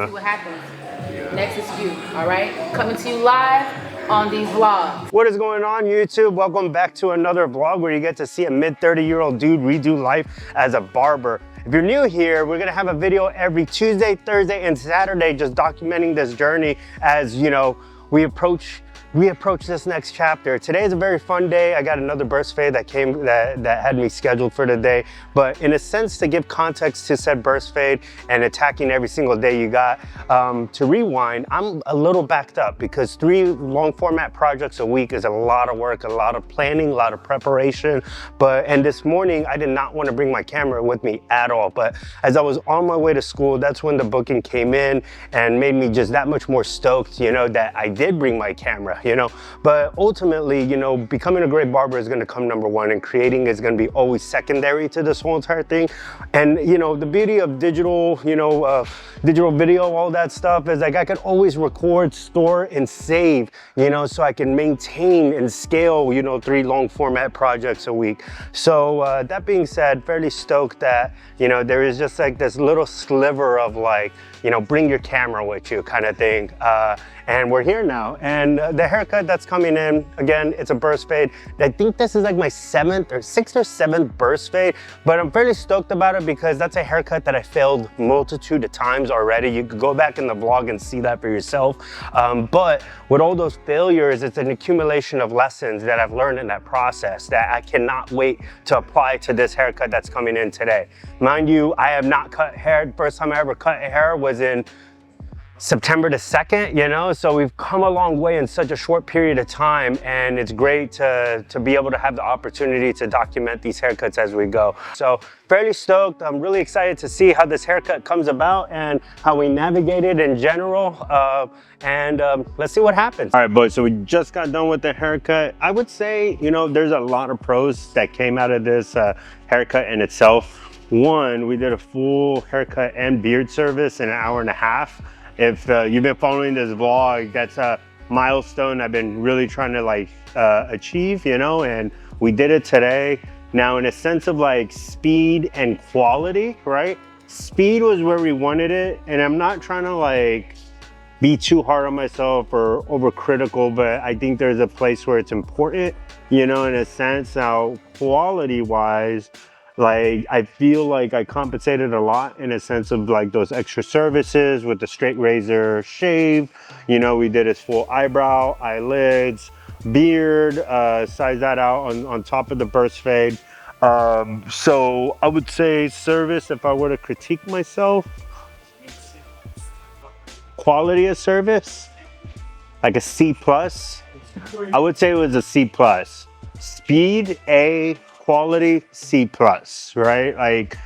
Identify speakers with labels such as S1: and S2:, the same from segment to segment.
S1: See what happens. Next is you, all right? Coming to you live on these vlogs.
S2: What is going on, YouTube? Welcome back to another vlog where you get to see a mid-30-year-old dude redo life as a barber. If you're new here, we're gonna have a video every Tuesday, Thursday, and Saturday just documenting this journey as, you know, we approach this next chapter. Today is a very fun day. I got another burst fade that had me scheduled for today. But in a sense, to give context to said burst fade and attacking every single day you got, to rewind, I'm a little backed up because 3 long format projects a week is a lot of work, a lot of planning, a lot of preparation. And this morning, I did not want to bring my camera with me at all. But as I was on my way to school, that's when the booking came in and made me just that much more stoked, you know, that I did bring my camera. You know, but ultimately, you know, becoming a great barber is going to come number one, and creating is going to be always secondary to this whole entire thing. And you know, the beauty of digital, you know, digital video, all that stuff is like I can always record, store, and save, you know, so I can maintain and scale, you know, 3 long format projects a week. So that being said, fairly stoked that, you know, there is just like this little sliver of like, you know, bring your camera with you kind of thing. And we're here now. And the haircut that's coming in, again, it's a burst fade. I think this is like my 6th or 7th burst fade, but I'm fairly stoked about it because that's a haircut that I failed multitude of times already. You could go back in the vlog and see that for yourself. But with all those failures, it's an accumulation of lessons that I've learned in that process that I cannot wait to apply to this haircut that's coming in today. Mind you, I have not cut hair. First time I ever cut hair was in September the 2nd, you know, so we've come a long way in such a short period of time, and it's great to be able to have the opportunity to document these haircuts as we go. So fairly stoked. I'm really excited to see how this haircut comes about and how we navigate it in general. Let's see what happens. All right, boys, so we just got done with the haircut. I would say, you know, there's a lot of pros that came out of this haircut in itself. One, we did a full haircut and beard service in an hour and a half. If you've been following this vlog, that's a milestone I've been really trying to like achieve, you know, and we did it today. Now, in a sense of like speed and quality, right? Speed was where we wanted it, and I'm not trying to like be too hard on myself or overcritical, but I think there's a place where it's important, you know, in a sense. Now, quality-wise, like, I feel like I compensated a lot in a sense of like those extra services with the straight razor shave. You know, we did his full eyebrow, eyelids, beard, size that out on top of the burst fade. So I would say service, if I were to critique myself, quality of service, like a C+. I would say it was a C+. Speed, A. Quality, C+, right? Like,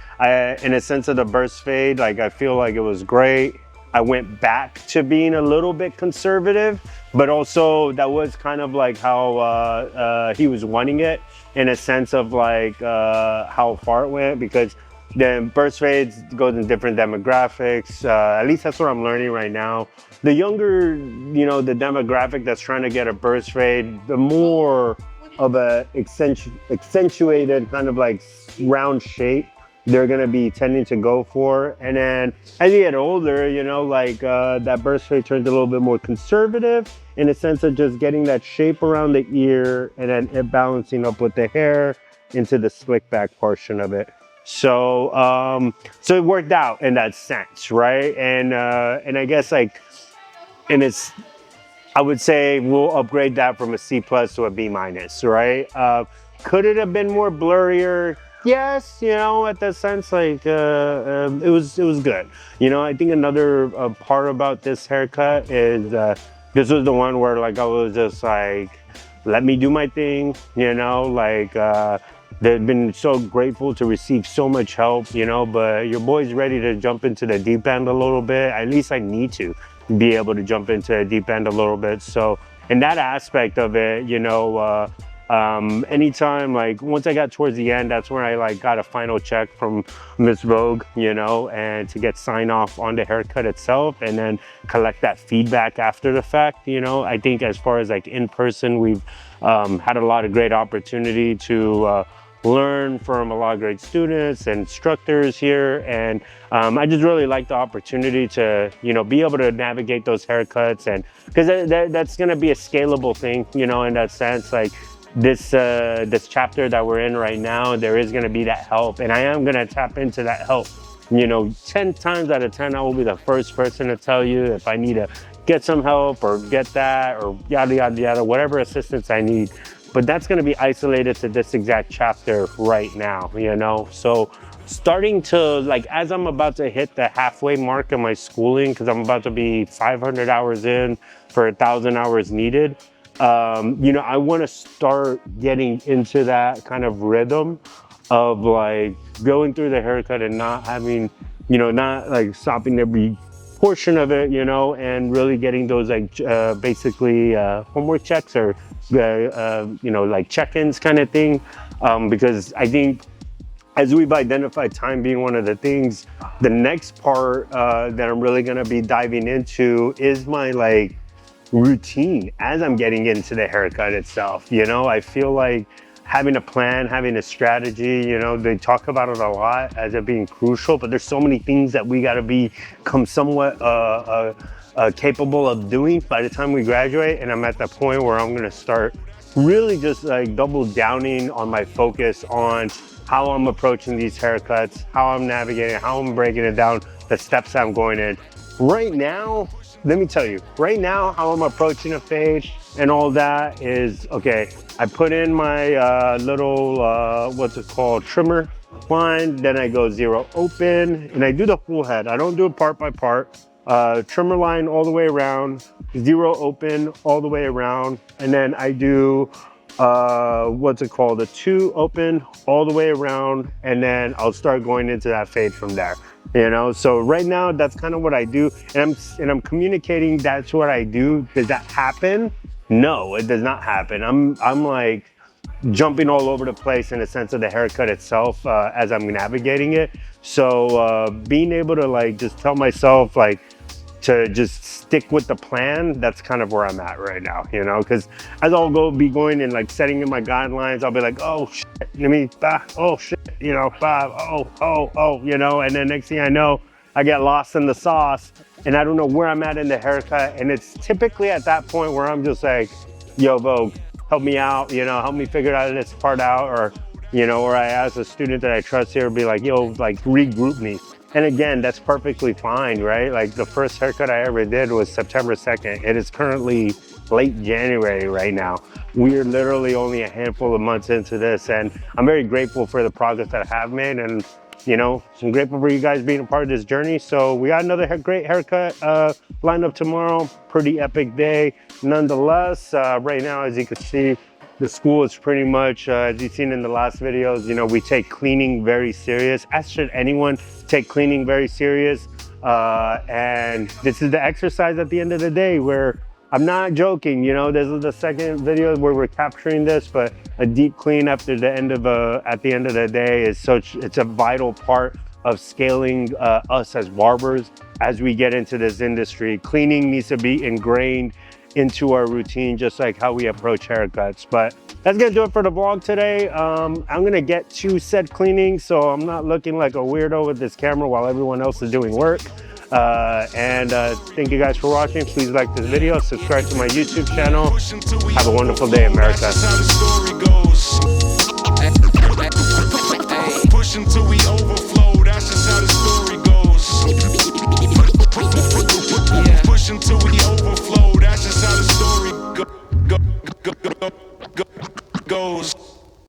S2: in a sense of the burst fade, like I feel like it was great. I went back to being a little bit conservative, but also that was kind of like how he was wanting it, in a sense of like how far it went, because then burst fades goes in different demographics. At least that's what I'm learning right now. The younger, you know, the demographic that's trying to get a burst fade, the more of a accentuated kind of like round shape they're gonna be tending to go for. And then as you get older, you know, like that burst fade turns a little bit more conservative in a sense of just getting that shape around the ear and then it balancing up with the hair into the slick back portion of it. So so it worked out in that sense, right? And I guess like, and it's, I would say we'll upgrade that from a C+ to a B-, right? Could it have been more blurrier? Yes, you know, at that sense, like it was good. You know, I think another part about this haircut is this was the one where like I was just like, let me do my thing, you know, like they've been so grateful to receive so much help, you know, but your boy's ready to jump into the deep end a little bit. At least I need to be able to jump into the deep end a little bit. So in that aspect of it, you know, anytime, like once I got towards the end, that's when I like got a final check from Miss Vogue, you know, and to get sign off on the haircut itself and then collect that feedback after the fact. You know, I think as far as like in person, we've had a lot of great opportunity to learn from a lot of great students and instructors here. And I just really like the opportunity to, be able to navigate those haircuts, and because that's going to be a scalable thing, in that sense. Like this chapter that we're in right now, there is going to be that help, and I am going to tap into that help. 10 times out of 10, I will be the first person to tell you if I need to get some help or get that or yada, yada, yada, whatever assistance I need. But that's going to be isolated to this exact chapter right now, So starting to, like, as I'm about to hit the halfway mark of my schooling, because I'm about to be 500 hours in for 1,000 hours needed, I want to start getting into that kind of rhythm of like going through the haircut and not having, not like stopping every portion of it, and really getting those like basically homework checks or like check-ins kind of thing, because I think as we've identified time being one of the things, the next part that I'm really going to be diving into is my like routine as I'm getting into the haircut itself. I feel like having a plan, having a strategy, they talk about it a lot as it being crucial, but there's so many things that we got to become somewhat capable of doing by the time we graduate. And I'm at the point where I'm going to start really just like double downing on my focus on how I'm approaching these haircuts, how I'm navigating, how I'm breaking it down, the steps I'm going in. Right now, let me tell you, right now, how I'm approaching a fade and all that is, okay, I put in my little, what's it called, trimmer line, then I go 0 open, and I do the full head. I don't do it part by part. Trimmer line all the way around, 0 open all the way around, and then I do, what's it called, a 2 open all the way around, and then I'll start going into that fade from there. So right now that's kind of what I do, and I'm communicating that's what I do. Does that happen? No, it does not happen. I'm like jumping all over the place in the sense of the haircut itself as I'm navigating it. So being able to like just tell myself like to just stick with the plan, that's kind of where I'm at right now, because as I'll be going and like setting in my guidelines, I'll be like, oh shit, oh shit, and then next thing I know, I get lost in the sauce and I don't know where I'm at in the haircut. And it's typically at that point where I'm just like, yo, Vogue, help me out, help me figure out this part out, or, or I ask a student that I trust here, be like, yo, like regroup me. And again, that's perfectly fine, right? Like the first haircut I ever did was September 2nd. It is currently late January right now. We're literally only a handful of months into this, and I'm very grateful for the progress that I have made, and I'm grateful for you guys being a part of this journey. So we got another great haircut lined up tomorrow. Pretty epic day nonetheless. Right now, as you can see, the school is pretty much, as you've seen in the last videos, we take cleaning very serious, as should anyone take cleaning very serious. And this is the exercise at the end of the day where I'm not joking, this is the second video where we're capturing this, but a deep clean after the end of at the end of the day is it's a vital part of scaling us as barbers as we get into this industry. Cleaning needs to be ingrained into our routine, just like how we approach haircuts. But that's gonna do it for the vlog today. I'm gonna get to said cleaning so I'm not looking like a weirdo with this camera while everyone else is doing work. Thank you guys for watching. Please like this video, subscribe to my YouTube channel. Have a wonderful day, America. Push until we overflow, that's just how the story goes. Push until we overflow, that's just how the story goes.